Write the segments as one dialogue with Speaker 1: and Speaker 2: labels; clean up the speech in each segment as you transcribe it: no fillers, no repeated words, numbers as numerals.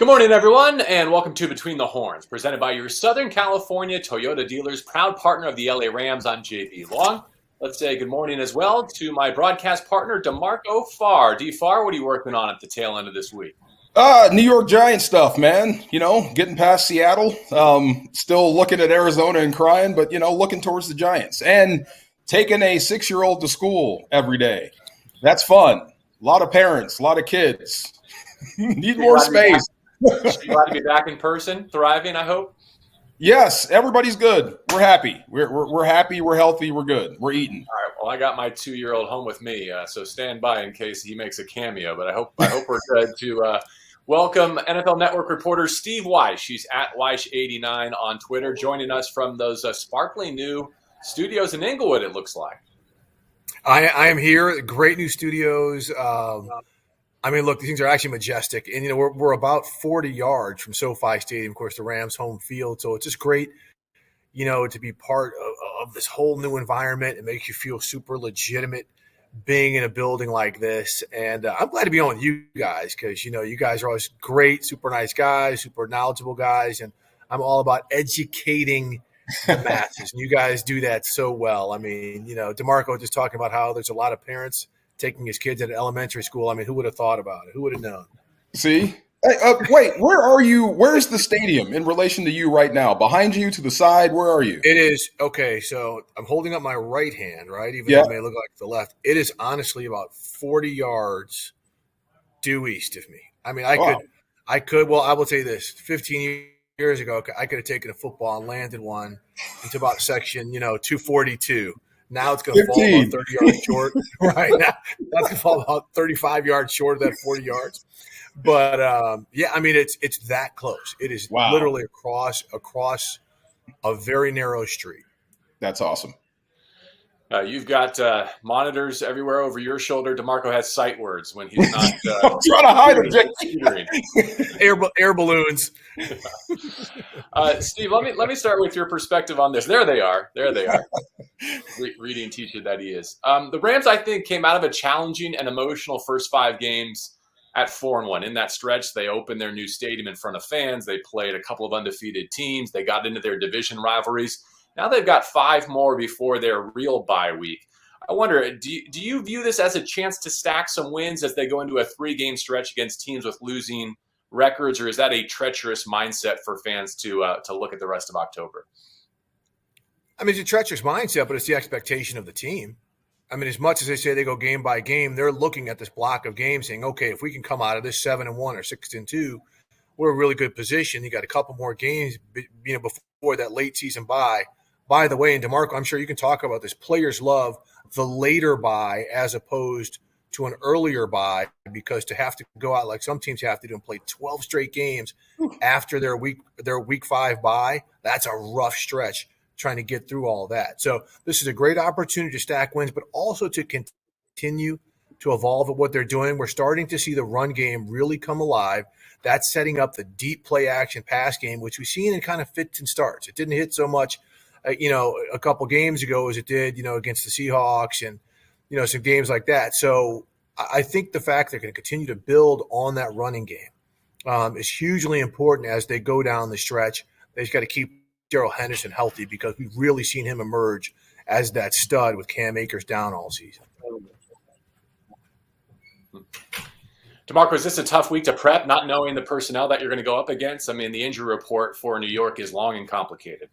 Speaker 1: Good morning, everyone, and welcome to Between the Horns, presented by your Southern California Toyota dealers, proud partner of the LA Rams. I'm JB Long. Let's say good morning as well to my broadcast partner, DeMarco Farr. D. Farr, what are you working on at the tail end of this week?
Speaker 2: New York Giants stuff, man. Getting past Seattle. Still looking at Arizona and crying, but, looking towards the Giants. And taking a 6-year-old to school every day. That's fun. A lot of parents, a lot of kids. Need more space.
Speaker 1: You glad to be back in person, thriving, I hope?
Speaker 2: Yes, everybody's good. We're happy. We're happy. We're healthy. We're good. We're eating.
Speaker 1: All right. Well, I got my 2-year-old home with me, so stand by in case he makes a cameo. But I hope we're good to welcome NFL Network reporter Steve Weish. She's at Weish89 on Twitter, joining us from those sparkling new studios in Inglewood, it looks like.
Speaker 3: I am here. Great new studios. Look, these things are actually majestic. And, we're about 40 yards from SoFi Stadium, of course, the Rams' home field. So it's just great, to be part of this whole new environment. It makes you feel super legitimate being in a building like this. And I'm glad to be on with you guys because, you guys are always great, super nice guys, super knowledgeable guys. And I'm all about educating the masses. And you guys do that so well. DeMarco just talking about how there's a lot of parents taking his kids at elementary school. Who would have thought about it? Who would have known?
Speaker 2: See? Hey, wait, where are you? Where's the stadium in relation to you right now? Behind you, to the side? Where are you?
Speaker 3: It is, okay, so I'm holding up my right hand, right? Even though it may look like the left. It is honestly about 40 yards due east of me. I will tell you this. 15 years ago, I could have taken a football and landed one into about section, 242. Now it's going to fall about 30 yards short. Right now, that's going to fall about 35 yards short of that 40 yards. But it's that close. It is literally across a very narrow street.
Speaker 2: That's awesome.
Speaker 1: You've got monitors everywhere over your shoulder. DeMarco has sight words when he's not.
Speaker 2: I'm trying to hide them.
Speaker 3: Air balloons.
Speaker 1: Steve, let me start with your perspective on this. There they are. Reading teacher that he is. The Rams, I think, came out of a challenging and emotional first 5 games at 4-1. In that stretch, they opened their new stadium in front of fans. They played a couple of undefeated teams. They got into their division rivalries. Now they've got 5 more before their real bye week. I wonder, do you view this as a chance to stack some wins as they go into a 3-game stretch against teams with losing records, or is that a treacherous mindset for fans to look at the rest of October?
Speaker 3: It's a treacherous mindset, but it's the expectation of the team. As much as they say they go game by game, they're looking at this block of games saying, okay, if we can come out of this 7-1 or 6-2, we're in a really good position. You got a couple more games, before that late season bye. By the way, and DeMarco, I'm sure you can talk about this. Players love the later bye as opposed to an earlier bye because to have to go out like some teams have to do and play 12 straight games after their week 5 bye, that's a rough stretch trying to get through all that. So this is a great opportunity to stack wins, but also to continue to evolve at what they're doing. We're starting to see the run game really come alive. That's setting up the deep play action pass game, which we've seen in kind of fits and starts. It didn't hit so much, a couple games ago as it did, against the Seahawks and, some games like that. So I think the fact they're going to continue to build on that running game is hugely important as they go down the stretch. They just got to keep Darrell Henderson healthy because we've really seen him emerge as that stud with Cam Akers down all season.
Speaker 1: DeMarco, is this a tough week to prep, not knowing the personnel that you're going to go up against? The injury report for New York is long and complicated.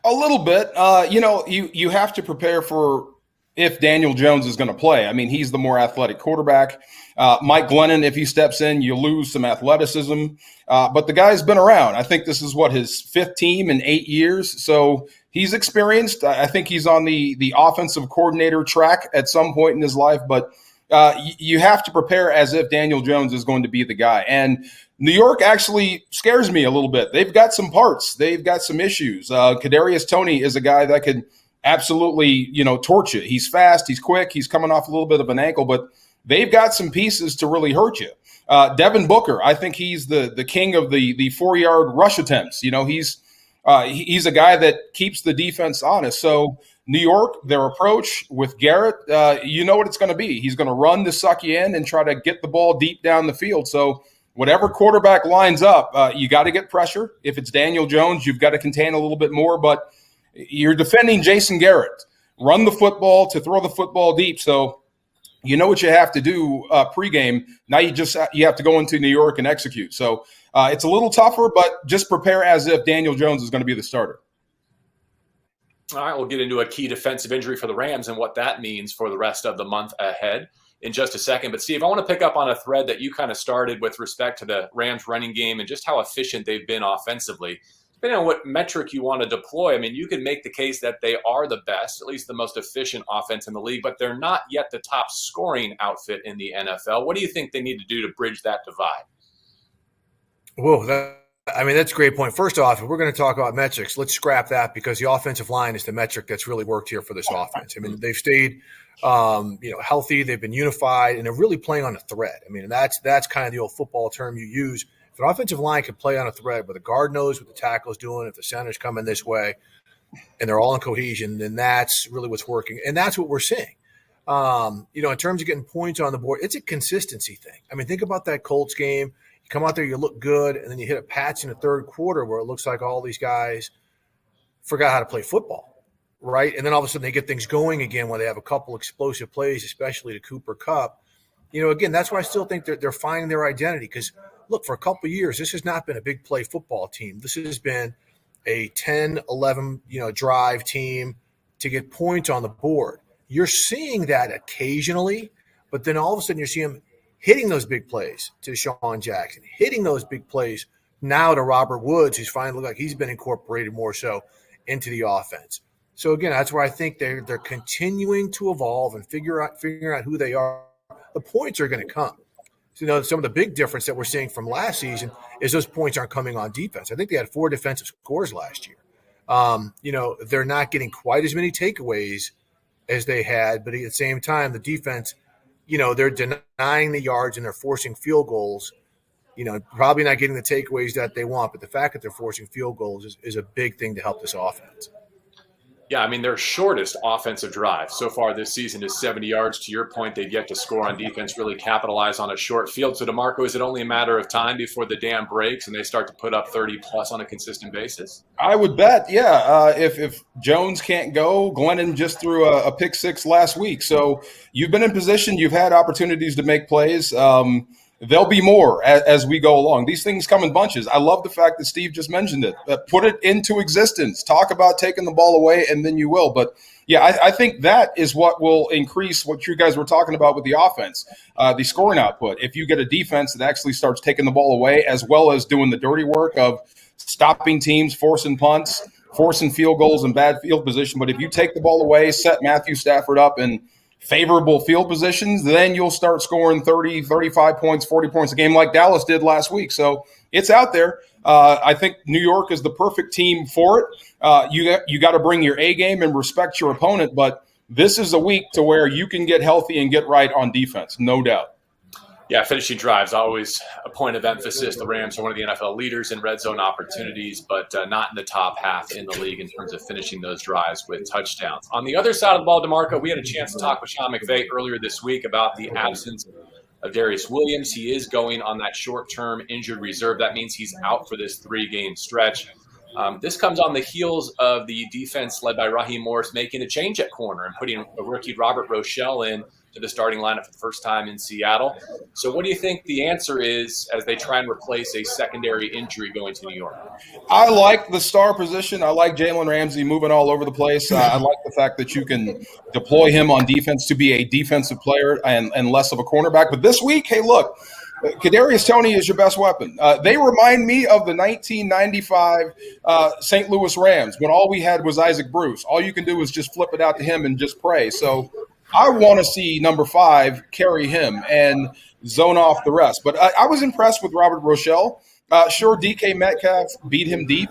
Speaker 2: A little bit. You have to prepare for if Daniel Jones is going to play. He's the more athletic quarterback. Mike Glennon, if he steps in, you lose some athleticism. But the guy's been around. I think this is his 5th team in 8 years. So he's experienced. I think he's on the offensive coordinator track at some point in his life. But you have to prepare as if Daniel Jones is going to be the guy. And New York actually scares me a little bit. They've got some parts. They've got some issues. Kadarius Toney is a guy that could absolutely, torch you. He's fast. He's quick. He's coming off a little bit of an ankle, but they've got some pieces to really hurt you. Devin Booker, I think he's the king of the 4-yard rush attempts. He's a guy that keeps the defense honest. So New York, their approach with Garrett, you know what it's going to be. He's going to run to suck you in and try to get the ball deep down the field. So whatever quarterback lines up, you got to get pressure. If it's Daniel Jones, you've got to contain a little bit more. But you're defending Jason Garrett. Run the football to throw the football deep. So you know what you have to do pregame. Now you have to go into New York and execute. So it's a little tougher, but just prepare as if Daniel Jones is going to be the starter.
Speaker 1: All right, we'll get into a key defensive injury for the Rams and what that means for the rest of the month ahead in just a second. But Steve, I want to pick up on a thread that you kind of started with respect to the Rams running game and just how efficient they've been offensively. Depending on what metric you want to deploy, I mean, you can make the case that they are the best, at least the most efficient offense in the league, but they're not yet the top scoring outfit in the NFL. What do you think they need to do to bridge that divide?
Speaker 3: Whoa, that's a great point. First off, if we're going to talk about metrics, let's scrap that because the offensive line is the metric that's really worked here for this offense. I mean, they've stayed healthy, they've been unified, and they're really playing on a thread. I mean, that's kind of the old football term you use. If an offensive line can play on a thread where the guard knows what the tackle is doing, if the center's coming this way, and they're all in cohesion, then that's really what's working. And that's what we're seeing. In terms of getting points on the board, it's a consistency thing. I mean, think about that Colts game. You come out there, you look good, and then you hit a patch in the third quarter where it looks like all these guys forgot how to play football, right? And then all of a sudden they get things going again when they have a couple explosive plays, especially to Cooper Kupp. Again, that's why I still think they're finding their identity because, look, for a couple of years, this has not been a big play football team. This has been a 10, 11, drive team to get points on the board. You're seeing that occasionally, but then all of a sudden you're seeing them hitting those big plays to Deshaun Jackson, hitting those big plays now to Robert Woods, who's finally looked like he's been incorporated more so into the offense. So, again, that's where I think they're continuing to evolve and figuring out who they are. The points are going to come. So, some of the big difference that we're seeing from last season is those points aren't coming on defense. I think they had 4 defensive scores last year. They're not getting quite as many takeaways as they had, but at the same time, the defense – they're denying the yards and they're forcing field goals, probably not getting the takeaways that they want. But the fact that they're forcing field goals is a big thing to help this offense.
Speaker 1: Yeah, I mean, their shortest offensive drive so far this season is 70 yards. To your point, they've yet to score on defense, really capitalize on a short field. So, DeMarco, is it only a matter of time before the dam breaks and they start to put up 30-plus on a consistent basis?
Speaker 2: I would bet, yeah. If Jones can't go, Glennon just threw a pick six last week. So you've been in position. You've had opportunities to make plays. There'll be more as we go along. These things come in bunches. I love the fact that Steve just mentioned it. Put it into existence. Talk about taking the ball away, and then you will. But, yeah, I think that is what will increase what you guys were talking about with the offense, the scoring output. If you get a defense that actually starts taking the ball away as well as doing the dirty work of stopping teams, forcing punts, forcing field goals and bad field position. But if you take the ball away, set Matthew Stafford up in favorable field positions, then you'll start scoring 30, 35 points, 40 points a game like Dallas did last week. So it's out there. I think New York is the perfect team for it. You got to bring your A game and respect your opponent, but this is a week to where you can get healthy and get right on defense, no doubt.
Speaker 1: Yeah, finishing drives, always a point of emphasis. The Rams are one of the NFL leaders in red zone opportunities, but not in the top half in the league in terms of finishing those drives with touchdowns. On the other side of the ball, DeMarco, we had a chance to talk with Sean McVay earlier this week about the absence of Darious Williams. He is going on that short-term injured reserve. That means he's out for this 3-game stretch. This comes on the heels of the defense led by Raheem Morris making a change at corner and putting a rookie Robert Rochelle in to the starting lineup for the first time in Seattle. So what do you think the answer is as they try and replace a secondary injury going to New York?
Speaker 2: I like the star position. I like Jalen Ramsey moving all over the place. I like the fact that you can deploy him on defense to be a defensive player and less of a cornerback. But this week, hey, look, Kadarius Toney is your best weapon. They remind me of the 1995 St. Louis Rams when all we had was Isaac Bruce. All you can do is just flip it out to him and just pray. So I want to see number 5 carry him and zone off the rest. But I was impressed with Robert Rochelle. Sure, DK Metcalf beat him deep,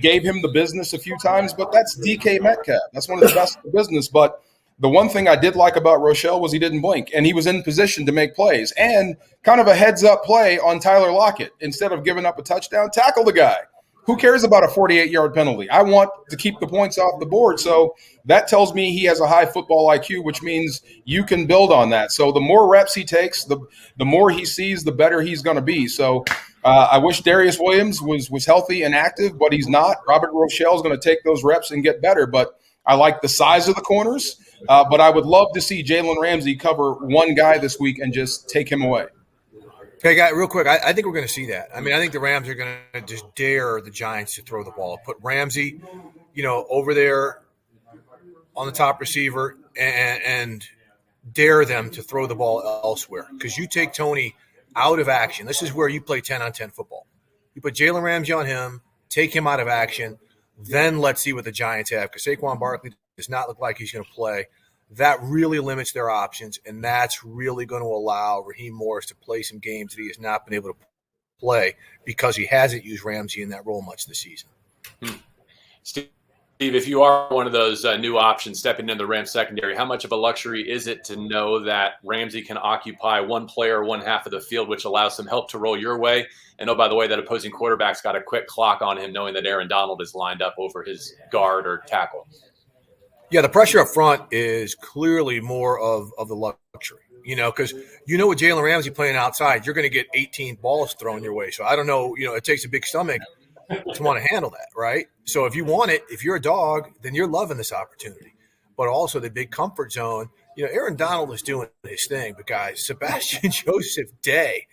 Speaker 2: gave him the business a few times, but that's DK Metcalf. That's one of the best in the business. But the one thing I did like about Rochelle was he didn't blink, and he was in position to make plays. And kind of a heads-up play on Tyler Lockett. Instead of giving up a touchdown, tackle the guy. Who cares about a 48-yard penalty? I want to keep the points off the board. So that tells me he has a high football IQ, which means you can build on that. So the more reps he takes, the more he sees, the better he's going to be. So I wish Darious Williams was healthy and active, but he's not. Robert Rochelle is going to take those reps and get better. But I like the size of the corners. But I would love to see Jalen Ramsey cover one guy this week and just take him away.
Speaker 3: Hey, guy, real quick, I think we're going to see that. I mean, I think the Rams are going to just dare the Giants to throw the ball. Put Ramsey, over there on the top receiver and dare them to throw the ball elsewhere. Because you take Tony out of action. This is where you play 10-on-10 football. You put Jalen Ramsey on him, take him out of action, then let's see what the Giants have. Because Saquon Barkley does not look like he's going to play. That really limits their options, and that's really going to allow Raheem Morris to play some games that he has not been able to play because he hasn't used Ramsey in that role much this season.
Speaker 1: Steve, if you are one of those new options stepping into the Rams secondary, how much of a luxury is it to know that Ramsey can occupy one player, one half of the field, which allows some help to roll your way? And oh, by the way, that opposing quarterback's got a quick clock on him, knowing that Aaron Donald is lined up over his guard or tackle.
Speaker 3: Yeah, the pressure up front is clearly more of the luxury, because with Jalen Ramsey playing outside, you're going to get 18 balls thrown your way. So I don't know, it takes a big stomach to want to handle that, right? So if you want it, if you're a dog, then you're loving this opportunity. But also the big comfort zone, Aaron Donald is doing his thing. But guys, Sebastian Joseph Day,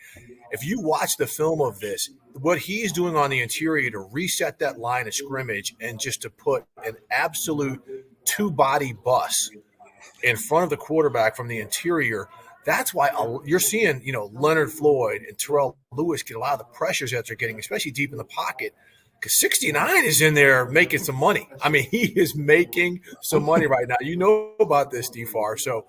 Speaker 3: if you watch the film of this, what he's doing on the interior to reset that line of scrimmage and just to put an absolute two-body bus in front of the quarterback from the interior, that's why you're seeing, Leonard Floyd and Terrell Lewis get a lot of the pressures that they're getting, especially deep in the pocket, because 69 is in there making some money. I mean, he is making some money right now. You know about this, DFAR. So,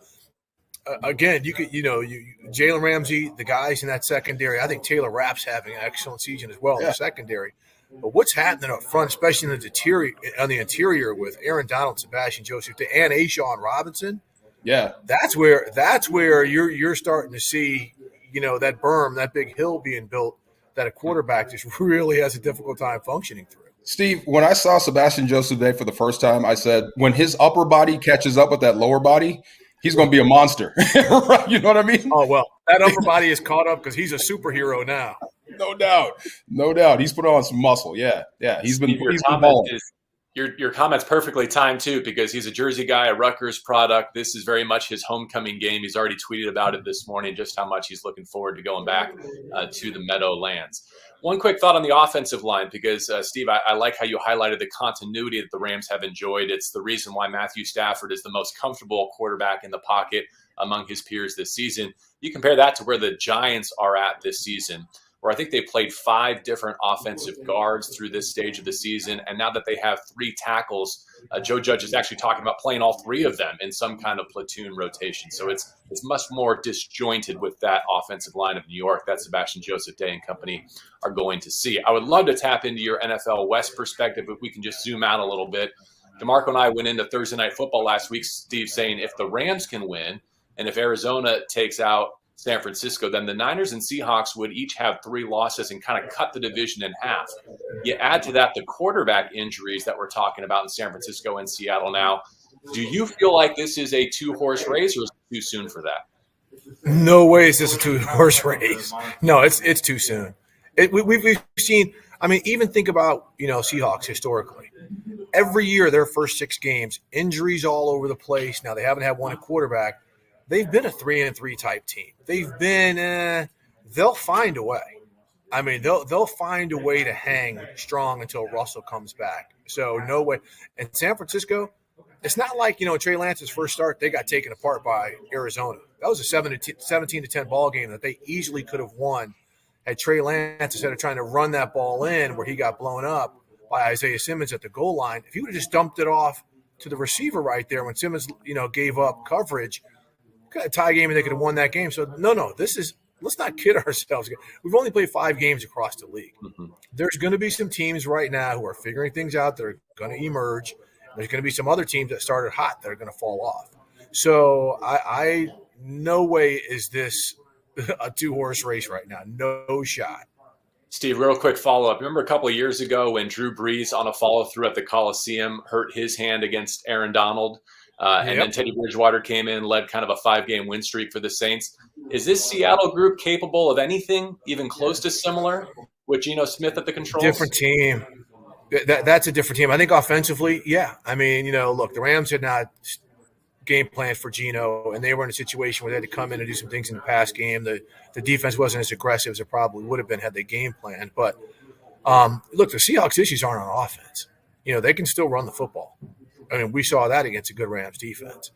Speaker 3: again, you could, Jalen Ramsey, the guys in that secondary, I think Taylor Rapp's having an excellent season as well in the secondary. But what's happening up front, especially on the interior with Aaron Donald, Sebastian Joseph, and Ashawn Robinson, that's where you're starting to see, that berm, that big hill being built that a quarterback just really has a difficult time functioning through.
Speaker 2: Steve, when I saw Sebastian Joseph Day for the first time, I said, when his upper body catches up with that lower body, he's going to be a monster. Right? You know what I mean?
Speaker 3: Oh, well, that upper body is caught up because he's a superhero now.
Speaker 2: No doubt. He's put on some muscle. Yeah. He's been balling.
Speaker 1: Your comment's perfectly timed, too, because he's a Jersey guy, a Rutgers product. This is very much his homecoming game. He's already tweeted about it this morning, just how much he's looking forward to going back to the Meadowlands. One quick thought on the offensive line, because, Steve, I like how you highlighted the continuity that the Rams have enjoyed. It's the reason why Matthew Stafford is the most comfortable quarterback in the pocket among his peers this season. You compare that to where the Giants are at this season, where I think they played 5 different offensive guards through this stage of the season. And now that they have 3 tackles, Joe Judge is actually talking about playing all 3 of them in some kind of platoon rotation. So it's much more disjointed with that offensive line of New York that Sebastian Joseph Day and company are going to see. I would love to tap into your NFL West perspective if we can just zoom out a little bit. DeMarco and I went into Thursday Night Football last week, Steve, saying if the Rams can win and if Arizona takes out San Francisco, then the Niners and Seahawks would each have 3 losses and kind of cut the division in half. You add to that the quarterback injuries that we're talking about in San Francisco and Seattle now. Do you feel like this is a 2-horse race, or is it too soon for that?
Speaker 3: No way is this a 2-horse race. No, it's too soon. We've seen – I mean, even think about, Seahawks historically. Every year, their first 6 games, injuries all over the place. Now, they haven't had one at quarterback. They've been a 3-3 type team. They've been they'll find a way. I mean, they'll find a way to hang strong until Russell comes back. So no way. And San Francisco, it's not like, Trey Lance's first start, they got taken apart by Arizona. That was a 17-10 ball game that they easily could have won had Trey Lance, instead of trying to run that ball in where he got blown up by Isaiah Simmons at the goal line. If he would have just dumped it off to the receiver right there when Simmons, gave up coverage, a tie game and they could have won that game. So let's not kid ourselves. We've only played 5 games across the league. Mm-hmm. There's going to be some teams right now who are figuring things out that are going to emerge. There's going to be some other teams that started hot that are going to fall off. So I no way is this a 2-horse race right now. No shot.
Speaker 1: Steve, real quick follow-up. Remember a couple of years ago when Drew Brees on a follow-through at the Coliseum hurt his hand against Aaron Donald, and then Teddy Bridgewater came in, led kind of a 5-game win streak for the Saints. Is this Seattle group capable of anything even close to similar with Geno Smith at the controls?
Speaker 3: Different team. That's a different team. I think offensively, yeah. I mean, look, the Rams had not game plan for Geno, and they were in a situation where they had to come in and do some things in the pass game. The defense wasn't as aggressive as it probably would have been had they game planned. But, look, the Seahawks' issues aren't on offense. They can still run the football. I mean, we saw that against a good Rams defense.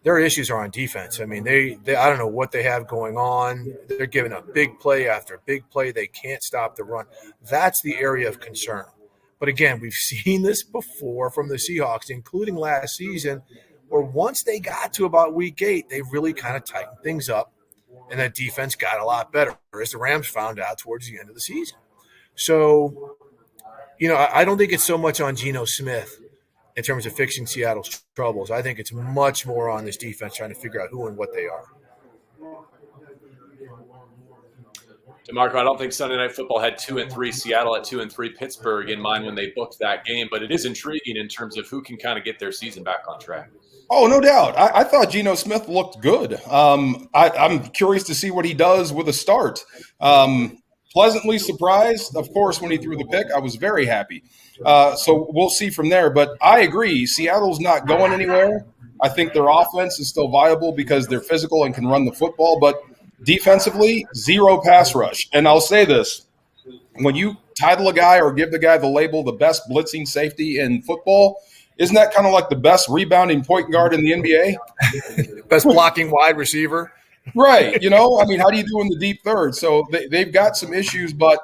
Speaker 3: Their issues are on defense. I mean, they I don't know what they have going on. They're giving up big play after big play. They can't stop the run. That's the area of concern. But again, we've seen this before from the Seahawks, including last season, where once they got to about week 8, they really kind of tightened things up, and that defense got a lot better, as the Rams found out towards the end of the season. So, I don't think it's so much on Geno Smith in terms of fixing Seattle's troubles. I think it's much more on this defense trying to figure out who and what they are.
Speaker 1: DeMarco, I don't think Sunday Night Football had 2-3, Seattle at 2-3, Pittsburgh in mind when they booked that game, but it is intriguing in terms of who can kind of get their season back on track.
Speaker 2: Oh, no doubt. I thought Geno Smith looked good. I'm curious to see what he does with a start. Pleasantly surprised, of course, when he threw the pick. I was very happy. So we'll see from there. But I agree, Seattle's not going anywhere. I think their offense is still viable because they're physical and can run the football. But defensively, zero pass rush. And I'll say this. When you title a guy or give the guy the label the best blitzing safety in football, isn't that kind of like the best rebounding point guard in the NBA?
Speaker 3: Best blocking wide receiver.
Speaker 2: Right. I mean, how do you do in the deep third? So they've got some issues, but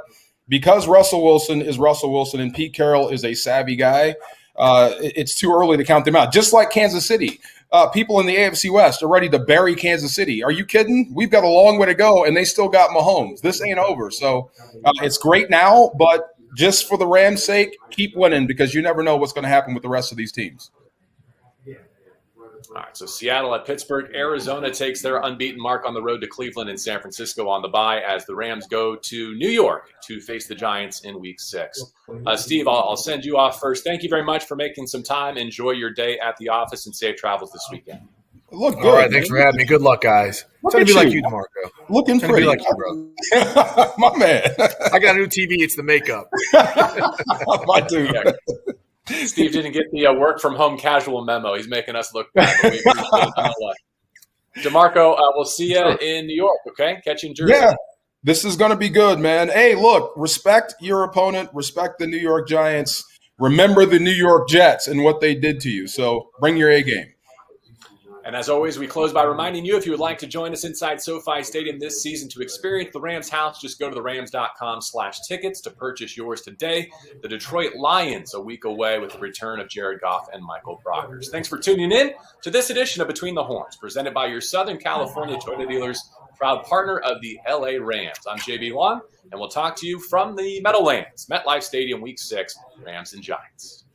Speaker 2: because Russell Wilson is Russell Wilson and Pete Carroll is a savvy guy, it's too early to count them out. Just like Kansas City. People in the AFC West are ready to bury Kansas City. Are you kidding? We've got a long way to go, and they still got Mahomes. This ain't over. So it's great now, but just for the Rams' sake, keep winning because you never know what's going to happen with the rest of these teams.
Speaker 1: All right, so Seattle at Pittsburgh. Arizona takes their unbeaten mark on the road to Cleveland and San Francisco on the bye as the Rams go to New York to face the Giants in Week 6. Steve, I'll send you off first. Thank you very much for making some time. Enjoy your day at the office and safe travels this weekend.
Speaker 2: Look good.
Speaker 3: All right, thanks for having me. Good luck, guys. It's going to be like you, DeMarco.
Speaker 2: Looking pretty.
Speaker 3: Like you, bro.
Speaker 2: My man.
Speaker 3: I got a new TV. It's the makeup.
Speaker 2: I do.
Speaker 1: Yeah. Steve didn't get the work from home casual memo. He's making us look bad. But we appreciate it. DeMarco, we'll see you in New York, okay? Catch you in Jersey.
Speaker 2: Yeah, this is going to be good, man. Hey, look, respect your opponent. Respect the New York Giants. Remember the New York Jets and what they did to you. So bring your A game.
Speaker 1: And as always, we close by reminding you, if you would like to join us inside SoFi Stadium this season to experience the Rams house, just go to therams.com/tickets to purchase yours today. The Detroit Lions a week away with the return of Jared Goff and Michael Brockers. Thanks for tuning in to this edition of Between the Horns, presented by your Southern California Toyota dealers, proud partner of the LA Rams. I'm JB Long, and we'll talk to you from the Meadowlands, MetLife Stadium, Week 6, Rams and Giants.